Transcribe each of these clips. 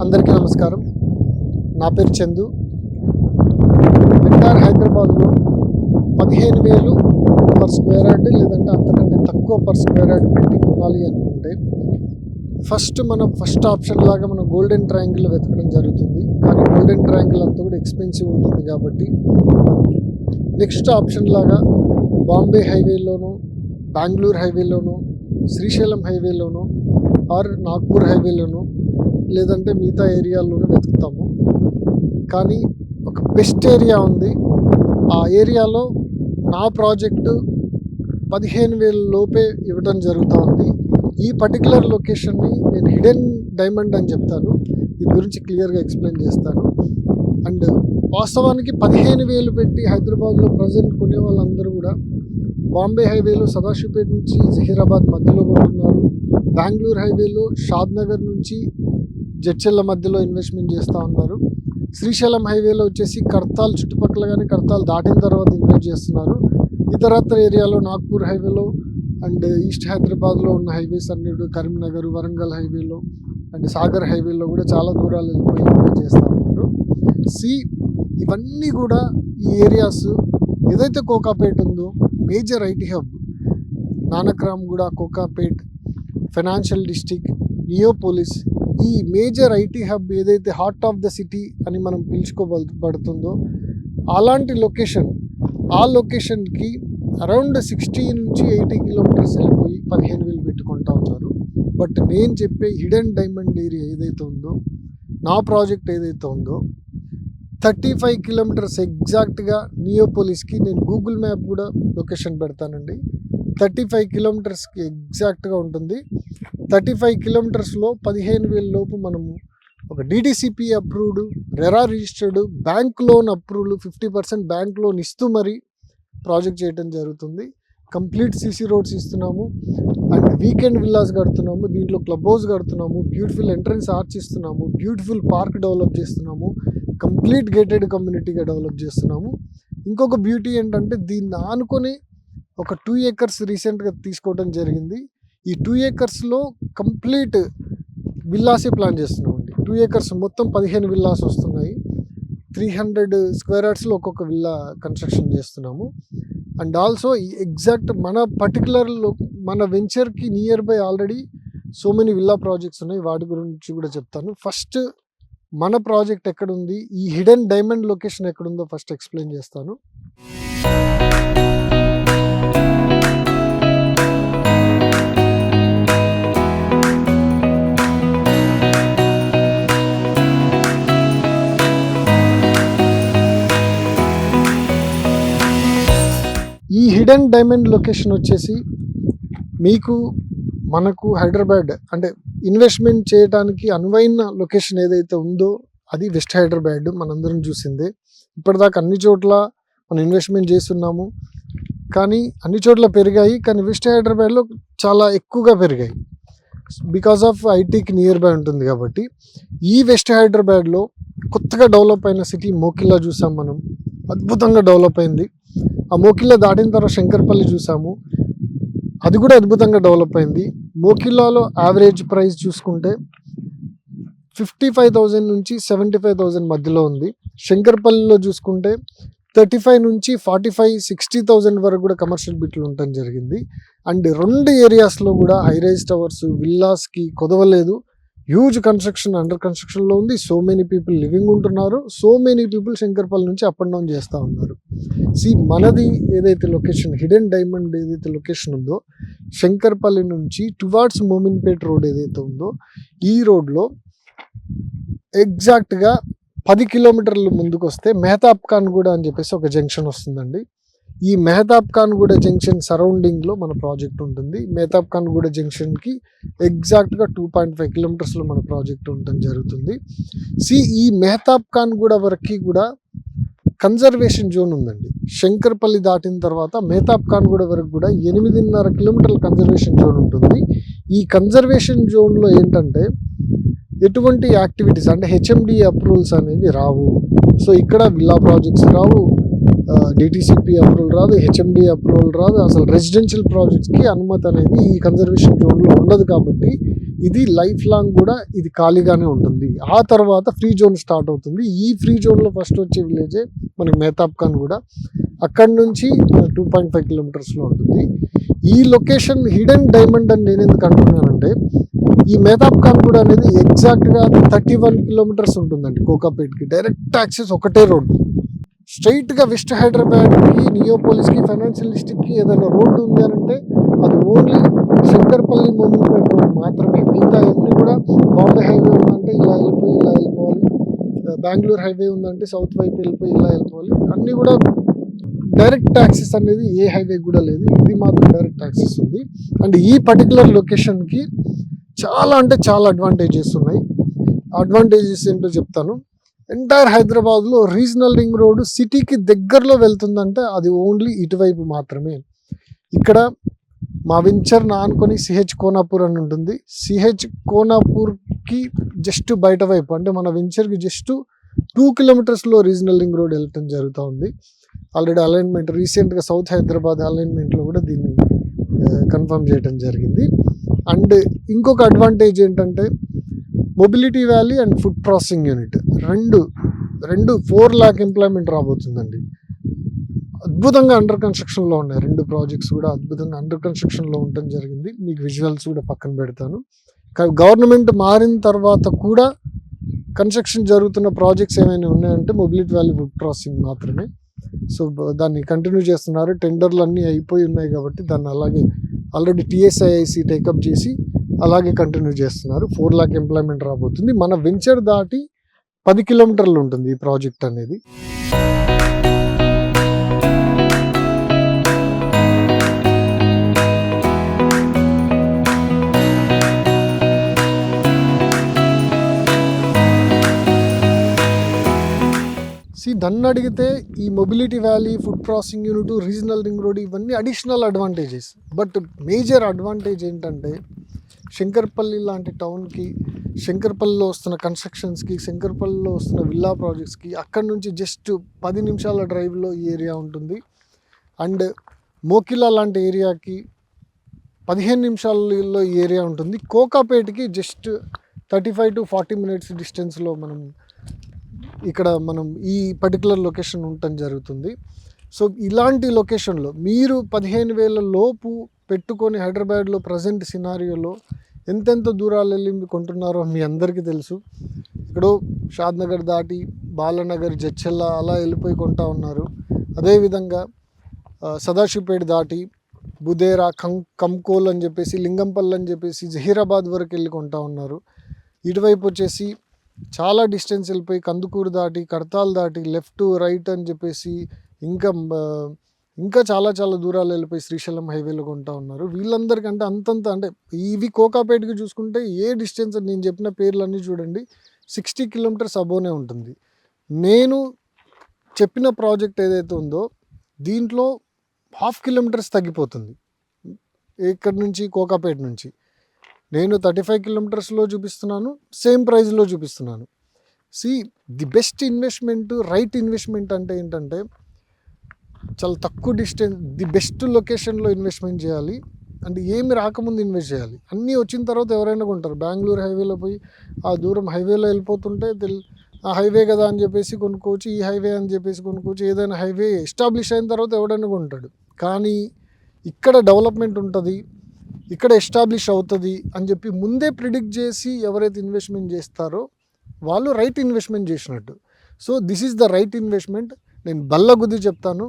అందరికీ నమస్కారం. నా పేరు చందు. ఎంటైర్ హైదరాబాద్లో 15,000 పర్ స్క్వేర్ యార్డ్ లేదంటే అంతకంటే తక్కువ పర్ స్క్వేర్ యార్డ్ పెట్టి కొనాలి అనుకుంటే ఫస్ట్ ఆప్షన్ లాగా మనం గోల్డెన్ ట్రయాంగిల్ వెతకడం జరుగుతుంది. కానీ గోల్డెన్ ట్రయాంగిల్ అంతా కూడా ఎక్స్పెన్సివ్ ఉంటుంది కాబట్టి నెక్స్ట్ ఆప్షన్ లాగా బాంబే హైవేలోను, బెంగళూరు హైవేలోను, శ్రీశైలం హైవేలోను ఆర్ నాగ్పూర్ హైవేలోను లేదంటే మిగతా ఏరియాల్లోనూ వెతుకుతాము. కానీ ఒక బెస్ట్ ఏరియా ఉంది. ఆ ఏరియాలో నా ప్రాజెక్టు 15,000 లోపే ఇవ్వడం జరుగుతూ ఉంది. ఈ పర్టికులర్ లొకేషన్ని నేను హిడెన్ డైమండ్ అని చెప్తాను. దీని గురించి క్లియర్గా ఎక్స్ప్లెయిన్ చేస్తాను. అండ్ వాస్తవానికి 15,000 పెట్టి హైదరాబాద్లో ప్రజెంట్ కొనే వాళ్ళందరూ కూడా బాంబే హైవేలో సదాశివపేట నుంచి జహీరాబాద్ మధ్యలో కొంటున్నారు. బెంగళూరు హైవేలో షాద్నగర్ నుంచి జడ్చెల్ల మధ్యలో ఇన్వెస్ట్మెంట్ చేస్తూ ఉన్నారు. శ్రీశైలం హైవేలో వచ్చేసి కర్తాల్ చుట్టుపక్కల కానీ కర్తాల్ దాటిన తర్వాత ఇన్వెస్ట్ చేస్తున్నారు. ఇతరత్ర ఏరియాలో నాగ్పూర్ హైవేలో అండ్ ఈస్ట్ హైదరాబాద్లో ఉన్న హైవేస్ అన్నిటి, కరీంనగర్, వరంగల్ హైవేలో అండ్ సాగర్ హైవేలో కూడా చాలా దూరాలు వెళ్ళిపోయి ఇన్వెస్ట్ చేస్తూ ఉన్నారు. ఇవన్నీ కూడా ఈ ఏరియాస్ ఏదైతే కోకాపేట్ ఉందో major IT hub, Nanakramguda, Kokapet, financial district, Neopolis, ఈ మేజర్ ఐటీ హబ్ ఏదైతే హార్ట్ ఆఫ్ ద సిటీ అని మనం పిలుచుకోబడుతుందో అలాంటి ఆ లొకేషన్కి అరౌండ్ 60 నుంచి 80 కిలోమీటర్స్ వెళ్ళిపోయి 15,000 పెట్టుకుంటూ ఉన్నారు. బట్ నేను చెప్పే హిడెన్ డైమండ్ ఏరియా ఏదైతే ఉందో, నా ప్రాజెక్ట్ ఏదైతే ఉందో 35 కిలోమీటర్స్ ఎగ్జాక్ట్గా నియోపోలిస్కి, నేను గూగుల్ మ్యాప్ కూడా లొకేషన్ పెడతానండి. 35 కిలోమీటర్స్కి ఎగ్జాక్ట్గా ఉంటుంది. 35 కిలోమీటర్స్లో 15,000 లోపు మనము ఒక DDCP approved, RERA registered, bank loan approved, 50% bank loan ఇస్తూ మరి ప్రాజెక్ట్ చేయడం జరుగుతుంది. కంప్లీట్ CC రోడ్స్ ఇస్తున్నాము అండ్ వీకెండ్ విల్లాస్ కడుతున్నాము. దీంట్లో క్లబ్ హౌస్ కడుతున్నాము, బ్యూటిఫుల్ ఎంట్రన్స్ ఆర్చ్ ఇస్తున్నాము, బ్యూటిఫుల్ పార్క్ డెవలప్ చేస్తున్నాము, కంప్లీట్ గేటెడ్ కమ్యూనిటీగా డెవలప్ చేస్తున్నాము. ఇంకొక బ్యూటీ ఏంటంటే దీన్ని ఆనుకొని ఒక 2 acres రీసెంట్గా తీసుకోవడం జరిగింది. ఈ 2 acresలో కంప్లీట్ విల్లాసే ప్లాన్ చేస్తున్నామండి. 2 acres మొత్తం 15 విల్లాస్ వస్తున్నాయి. 300 స్క్వేర్ యార్డ్స్లో ఒక్కొక్క విల్లా కన్స్ట్రక్షన్ చేస్తున్నాము. అండ్ ఆల్సో ఎగ్జాక్ట్ మన వెంచర్కి nearby already so many villa projects ఉన్నాయి. వాటి గురించి కూడా చెప్తాను. ఫస్ట్ మన ప్రాజెక్ట్ ఎక్కడుంది, ఈ హిడెన్ డైమండ్ లొకేషన్ ఎక్కడుందో ఫస్ట్ ఎక్స్ప్లెయిన్ చేస్తాను. ఈ హిడెన్ డైమండ్ లొకేషన్ వచ్చేసి మనకు హైదరాబాద్ అంటే ఇన్వెస్ట్మెంట్ చేయడానికి అనువైన లొకేషన్ ఏదైతే ఉందో అది వెస్ట్ హైదరాబాద్. మనందరం చూసిందే. ఇప్పటిదాకా అన్ని చోట్ల మనం ఇన్వెస్ట్మెంట్ చేస్తున్నాము, కానీ అన్ని చోట్ల పెరిగాయి. కానీ వెస్ట్ హైదరాబాద్లో చాలా ఎక్కువగా పెరిగాయి బికాస్ ఆఫ్ ఐటీకి నియర్ బై ఉంటుంది కాబట్టి. ఈ వెస్ట్ హైదరాబాద్లో కొత్తగా డెవలప్ అయిన సిటీ మోకిలా చూసాం మనం. అద్భుతంగా డెవలప్ అయింది. ఆ మోకిలా దాటిన తర్వాత శంకర్పల్లి చూసాము, అది కూడా అద్భుతంగా డెవలప్ అయింది. మోకిలాలో యావరేజ్ ప్రైస్ చూసుకుంటే 55,000 నుంచి 75,000 మధ్యలో ఉంది. శంకర్పల్లిలో చూసుకుంటే 35 నుంచి 45-60,000 వరకు కూడా కమర్షియల్ బిట్లు ఉండటం జరిగింది. అండ్ 2 ఏరియాస్లో కూడా హైరైజ్ టవర్స్, విల్లాస్కి కొదవలేదు. హ్యూజ్ కన్స్ట్రక్షన్ అండర్ కన్స్ట్రక్షన్లో ఉంది. సో మెనీ పీపుల్ లివింగ్ ఉంటున్నారు. సో మెనీ పీపుల్ శంకర్పల్లి నుంచి అప్ అండ్ డౌన్ చేస్తూ ఉన్నారు. మనది ఏదైతే లొకేషన్ హిడెన్ డైమండ్ ఏదైతే లొకేషన్ ఉందో, శంకర్పల్లి నుంచి టువార్డ్స్ మోమిన్పేట్ రోడ్ ఏదైతే ఉందో, ఈ రోడ్లో ఎగ్జాక్ట్గా 10 కిలోమీటర్లు ముందుకు వస్తే మెహతాబ్ ఖాన్గూడ అని చెప్పేసి ఒక జంక్షన్ వస్తుందండి. ఈ మెహతాబ్ ఖాన్గూడ జంక్షన్ సరౌండింగ్లో మన ప్రాజెక్ట్ ఉంటుంది. మెహతాబ్ ఖాన్గూడ జంక్షన్కి ఎగ్జాక్ట్గా 2.5 కిలోమీటర్స్లో మన ప్రాజెక్ట్ ఉండటం జరుగుతుంది. ఈ మెహతాబ్ ఖాన్గూడ వరకు కూడా కన్జర్వేషన్ జోన్ ఉందండి. శంకర్పల్లి దాటిన తర్వాత మెహతాబ్ ఖాన్గూడ వరకు కూడా 8.5 కిలోమీటర్ల కన్జర్వేషన్ జోన్ ఉంటుంది. ఈ కన్జర్వేషన్ జోన్లో ఏంటంటే ఎటువంటి యాక్టివిటీస్ అంటే HMD అప్రూవల్స్ అనేవి రావు. సో ఇక్కడ విల్లా ప్రాజెక్ట్స్ రావు, డిటీసీపీ అప్రూవల్ రాదు, హెచ్ఎండి అప్రూవల్ రాదు, అసలు రెసిడెన్షియల్ ప్రాజెక్ట్స్కి అనుమతి అనేది ఈ కన్జర్వేషన్ జోన్లో ఉండదు. కాబట్టి ఇది లైఫ్ లాంగ్ కూడా ఇది ఖాళీగానే ఉంటుంది. ఆ తర్వాత ఫ్రీ జోన్ స్టార్ట్ అవుతుంది. ఈ ఫ్రీ జోన్లో ఫస్ట్ వచ్చే విలేజే మనకి మేతాబ్ ఖాన్ కూడా, అక్కడి నుంచి 2.5 కిలోమీటర్స్లో ఉంటుంది. ఈ లొకేషన్ హిడెన్ డైమండ్ అని నేను ఎందుకు అంటున్నానంటే, ఈ మేతాబ్ ఖాన్ కూడా అనేది ఎగ్జాక్ట్గా 31 కిలోమీటర్స్ ఉంటుందండి కోకాపేట్కి. డైరెక్ట్ యాక్సెస్ ఒకటే రోడ్డు, స్ట్రైట్గా వెస్ట్ హైదరాబాద్కి, నియోపోలిస్కి, ఫైనాన్షియల్ డిస్ట్రిక్ట్కి ఏదైనా రోడ్డు ఉంది అని అంటే అది ఓన్లీ శంకర్పల్లి మోమిన్పేట రోడ్ మాత్రమే. మిగతా అన్నీ కూడా బాంబే హైవే ఉందంటే ఇలా వెళ్ళిపోవాలి, బెంగళూరు హైవే ఉందంటే సౌత్ వైపు వెళ్ళిపోయి ఇలా వెళ్ళిపోవాలి. అన్నీ కూడా డైరెక్ట్ యాక్సెస్ అనేది ఏ హైవే కూడా లేదు, ఇది మాత్రం డైరెక్ట్ యాక్సెస్ ఉంది. అండ్ ఈ పర్టికులర్ లొకేషన్కి చాలా అంటే చాలా అడ్వాంటేజెస్ ఉన్నాయి. అడ్వాంటేజెస్ ఏంటో చెప్తాను. ఎంటైర్ హైదరాబాద్లో రీజనల్ రింగ్ రోడ్డు సిటీకి దగ్గరలో వెళ్తుందంటే అది ఓన్లీ ఇటువైపు మాత్రమే. ఇక్కడ మా వెంచర్ ఆనుకొని సిహెచ్ కోనాపూర్ అని ఉంటుంది. సిహెచ్ కోనాపూర్కి జస్ట్ బయట వైపు అంటే మన వెంచర్కి జస్ట్ 2 కిలోమీటర్స్లో రీజనల్ రింగ్ రోడ్ వెళ్ళటం జరుగుతూ ఉంది. ఆల్రెడీ అలైన్మెంట్ రీసెంట్గా సౌత్ హైదరాబాద్ అలైన్మెంట్లో కూడా దీన్ని కన్ఫర్మ్ చేయడం జరిగింది. అండ్ ఇంకొక అడ్వాంటేజ్ ఏంటంటే mobility valley and food processing unit రెండు 4 lakh ఎంప్లాయ్మెంట్ రాబోతుందండి. అద్భుతంగా అండర్ కన్స్ట్రక్షన్లో ఉన్నాయి. 2 ప్రాజెక్ట్స్ కూడా అద్భుతంగా అండర్ కన్స్ట్రక్షన్లో ఉండటం జరిగింది. మీకు విజువల్స్ కూడా పక్కన పెడతాను. గవర్నమెంట్ మారిన తర్వాత కూడా కన్స్ట్రక్షన్ జరుగుతున్న ప్రాజెక్ట్స్ ఏమైనా ఉన్నాయంటే మొబిలిటీ వ్యాలీ ఫుడ్ ప్రాసెసింగ్ మాత్రమే. సో దాన్ని కంటిన్యూ చేస్తున్నారు. టెండర్లు అన్నీ అయిపోయి ఉన్నాయి కాబట్టి దాన్ని అలాగే ఆల్రెడీ టీఎస్ఐఐసి టేకప్ చేసి అలాగే కంటిన్యూ చేస్తున్నారు. 4 lakh ఎంప్లాయ్మెంట్ రాబోతుంది. మన వెంచర్ దాటి 10 కిలోమీటర్లు ఉంటుంది ఈ ప్రాజెక్ట్ అనేది. నన్ను అడిగితే ఈ mobility valley, food processing unit, regional ring road ఇవన్నీ additional advantages. But major advantage ఏంటంటే శంకర్పల్లి లాంటి టౌన్కి, శంకర్పల్లిలో వస్తున్న కన్స్ట్రక్షన్స్కి, శంకర్పల్లిలో వస్తున్న విల్లా ప్రాజెక్ట్స్కి అక్కడి నుంచి జస్ట్ 10 నిమిషాల డ్రైవ్లో ఈ ఏరియా ఉంటుంది. అండ్ మోకిలా లాంటి ఏరియాకి 15 నిమిషాలలో ఈ ఏరియా ఉంటుంది. కోకాపేట్కి జస్ట్ 35 to 40 minutes డిస్టెన్స్లో మనం ఈ పర్టికులర్ లొకేషన్ ఉండటం జరుగుతుంది. సో ఇలాంటి లొకేషన్లో మీరు 15,000 లోపు పెట్టుకొని హైదరాబాద్లో ప్రజెంట్ సినారియోలో ఎంతెంత దూరాలు వెళ్ళి కొంటున్నారో మీ అందరికీ తెలుసు. ఇక్కడ షాద్నగర్ దాటి బాలనగర్, జడ్చెల్ల అలా వెళ్ళిపోయి కొంటా ఉన్నారు. అదేవిధంగా సదాశివపేట దాటి బుదేరా, కంకోల్ అని చెప్పేసి, లింగంపల్లి అని చెప్పేసి జహీరాబాద్ వరకు వెళ్ళి కొంటా ఉన్నారు. ఇటువైపు వచ్చేసి చాలా డిస్టెన్స్ వెళ్ళిపోయి కందుకూరు దాటి, కడతాల్ దాటి, లెఫ్ట్ రైట్ అని చెప్పేసి ఇంకా చాలా చాలా దూరాలు వెళ్ళిపోయి శ్రీశైలం హైవేలో కొంటా ఉన్నారు. వీళ్ళందరికంటే అంతంత అంటే ఇవి కోకాపేటకి చూసుకుంటే ఏ డిస్టెన్స్ నేను చెప్పిన పేర్లన్నీ చూడండి 60 kilometers అబోనే ఉంటుంది. నేను చెప్పిన ప్రాజెక్ట్ ఏదైతే ఉందో దీంట్లో 1/2 kilometers తగ్గిపోతుంది ఇక్కడి నుంచి, కోకాపేట నుంచి. నేను 35 kilometersలో చూపిస్తున్నాను, సేమ్ ప్రైస్లో చూపిస్తున్నాను. The best investment, right investment అంటే ఏంటంటే చాలా తక్కువ డిస్టెన్స్, ది బెస్ట్ లొకేషన్లో ఇన్వెస్ట్మెంట్ చేయాలి. అంటే ఏమి రాకముందు ఇన్వెస్ట్ చేయాలి. అన్నీ వచ్చిన తర్వాత ఎవరైనా కొంటారు. బెంగళూరు హైవేలో పోయి ఆ దూరం హైవేలో వెళ్ళిపోతుంటే ఆ హైవే కదా అని చెప్పేసి కొనుక్కోవచ్చు, ఈ హైవే అని చెప్పేసి కొనుక్కోవచ్చు. ఏదైనా హైవే ఎస్టాబ్లిష్ అయిన తర్వాత ఎవడైనా కొంటాడు. కానీ ఇక్కడ డెవలప్మెంట్ ఉంటుంది, ఇక్కడ ఎస్టాబ్లిష్ అవుతుంది అని చెప్పి ముందే ప్రిడిక్ట్ చేసి ఎవరైతే ఇన్వెస్ట్మెంట్ చేస్తారో వాళ్ళు రైట్ ఇన్వెస్ట్మెంట్ చేసినట్టు. So this is the right investment. నేను బల్లగుద్ది చెప్తాను.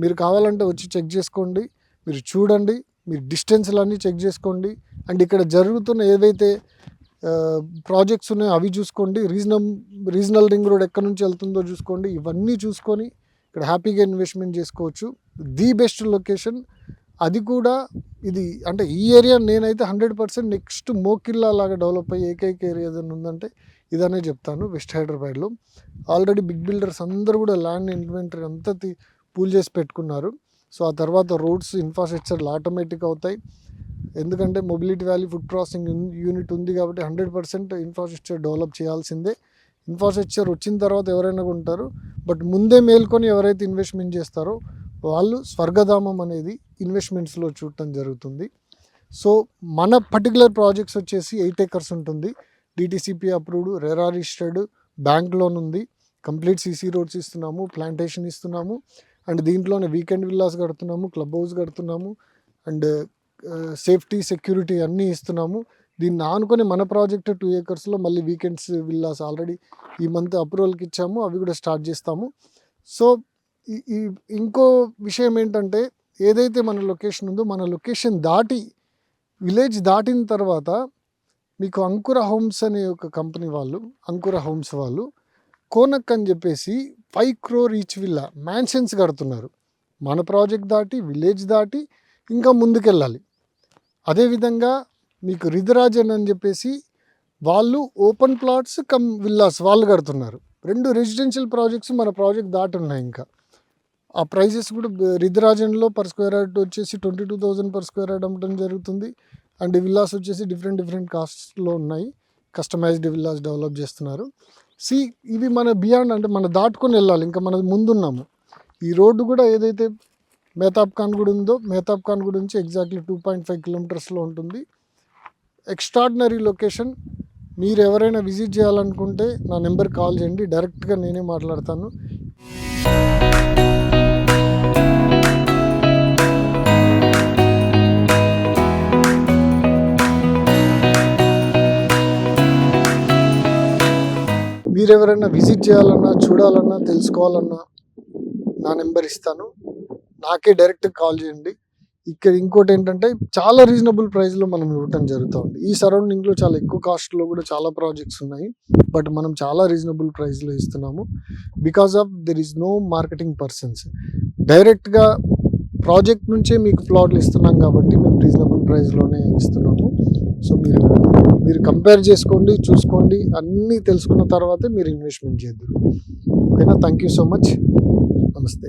మీరు కావాలంటే వచ్చి చెక్ చేసుకోండి, మీరు చూడండి, మీరు డిస్టెన్స్లన్నీ చెక్ చేసుకోండి. అండ్ ఇక్కడ జరుగుతున్న ఏవైతే ప్రాజెక్ట్స్ ఉన్నాయో అవి చూసుకోండి. రీజనల్ రింగ్ రోడ్ ఎక్కడి నుంచి వెళ్తుందో చూసుకోండి. ఇవన్నీ చూసుకొని ఇక్కడ హ్యాపీగా ఇన్వెస్ట్మెంట్ చేసుకోవచ్చు. The best location. అది కూడా ఇది అంటే ఈ ఏరియా నేనైతే 100% నెక్స్ట్ మోకిల్లా లాగా డెవలప్ అయ్యే ఏకైక ఏరియా ఏదైనా ఉందంటే ఇదనే చెప్తాను. వెస్ట్ హైదరాబాద్లో ఆల్రెడీ బిగ్ బిల్డర్స్ అందరూ కూడా ల్యాండ్ ఇన్వెంటరీ అంతా పూల్ చేసి పెట్టుకున్నారు. సో ఆ తర్వాత రోడ్స్, ఇన్ఫ్రాస్ట్రక్చర్లు ఆటోమేటిక్ అవుతాయి. ఎందుకంటే mobility valley, food processing unit ఉంది కాబట్టి 100% ఇన్ఫ్రాస్ట్రక్చర్ డెవలప్ చేయాల్సిందే. ఇన్ఫ్రాస్ట్రక్చర్ వచ్చిన తర్వాత ఎవరైనా కొంటారు, బట్ ముందే మేల్కొని ఎవరైతే ఇన్వెస్ట్మెంట్ చేస్తారో వాళ్ళు స్వర్గధామం అనేది ఇన్వెస్ట్మెంట్స్లో చూడటం జరుగుతుంది. సో మన పర్టికులర్ ప్రాజెక్ట్స్ వచ్చేసి 8 acres ఉంటుంది, DTCP approved, RERA registered, bank loan ఉంది, కంప్లీట్ సీసీ రోడ్స్ ఇస్తున్నాము, ప్లాంటేషన్ ఇస్తున్నాము, అండ్ దీంట్లోనే వీకెండ్ విల్లాస్ కడుతున్నాము, క్లబ్ హౌస్ కడుతున్నాము, అండ్ సేఫ్టీ సెక్యూరిటీ అన్నీ ఇస్తున్నాము. దీన్ని ఆనుకొని మన ప్రాజెక్ట్ 2 acresలో మళ్ళీ వీకెండ్స్ విల్లాస్ ఆల్రెడీ ఈ మంత్ అప్రూవల్కి ఇచ్చాము, అవి కూడా స్టార్ట్ చేస్తాము. సో ఈ ఇంకో విషయం ఏంటంటే, ఏదైతే మన లొకేషన్ ఉందో మన లొకేషన్ దాటి విలేజ్ దాటిన తర్వాత మీకు అంకుర హోమ్స్ అనే ఒక కంపెనీ వాళ్ళు, అంకుర హోమ్స్ వాళ్ళు కోనక్ అని చెప్పేసి 5 crore ఈచ్ విల్లా మ్యాన్షన్స్ కడుతున్నారు. మన ప్రాజెక్ట్ దాటి విలేజ్ దాటి ఇంకా ముందుకెళ్ళాలి. అదేవిధంగా మీకు రిధరాజన్ అని చెప్పేసి వాళ్ళు ఓపెన్ ప్లాట్స్ కమ్ విల్లాస్ వాళ్ళు కడుతున్నారు. 2 రెసిడెన్షియల్ ప్రాజెక్ట్స్ మన ప్రాజెక్ట్ దాటి ఉన్నాయి. ఇంకా ఆ ప్రైజెస్ కూడా రిధరాజన్లో పర్ స్క్వేర్ యార్డ్ వచ్చేసి 22,000 పర్ స్క్వేర్ యార్డ్ అమ్మటం జరుగుతుంది. అండ్ విల్లాస్ వచ్చేసి డిఫరెంట్ కాస్ట్లో ఉన్నాయి, కస్టమైజ్డ్ విల్లాస్ డెవలప్ చేస్తున్నారు. ఇవి మన బియాండ్, అంటే మనం దాటుకొని వెళ్ళాలి, ఇంకా మనం ముందున్నాము. ఈ రోడ్డు కూడా ఏదైతే మెహతాబ్ ఖాన్ గుడి ఉందో, మెహతాబ్ ఖాన్ గుడి నుంచి ఎగ్జాక్ట్లీ 2.5 kilometers ఉంటుంది. Extraordinary location. మీరు ఎవరైనా విజిట్ చేయాలనుకుంటే నా నెంబర్ కాల్ చేయండి, డైరెక్ట్గా నేనే మాట్లాడతాను. మీరు ఎవరైనా విజిట్ చేయాలన్నా, చూడాలన్నా, తెలుసుకోవాలన్నా నా నెంబర్ ఇస్తాను, నాకే డైరెక్ట్ కాల్ చేయండి. ఇక్కడ ఇంకోటి ఏంటంటే, చాలా రీజనబుల్ ప్రైస్లో మనం ఇవ్వటం జరుగుతుంది. ఈ సరౌండింగ్లో చాలా ఎక్కువ కాస్ట్లో కూడా చాలా ప్రాజెక్ట్స్ ఉన్నాయి, బట్ మనం చాలా రీజనబుల్ ప్రైస్లో ఇస్తున్నాము. Because of there is no marketing persons. డైరెక్ట్గా ప్రాజెక్ట్ నుంచే మీకు ప్లాట్లు ఇస్తున్నాం కాబట్టి మేము రీజనబుల్ ప్రైస్లోనే ఇస్తున్నాము. సో మీరు కంపేర్ చేసుకోండి, చూసుకోండి, అన్నీ తెలుసుకున్న తర్వాతే మీరు ఇన్వెస్ట్మెంట్ చేద్దరు. ఓకేనా? Thank you so much. నమస్తే.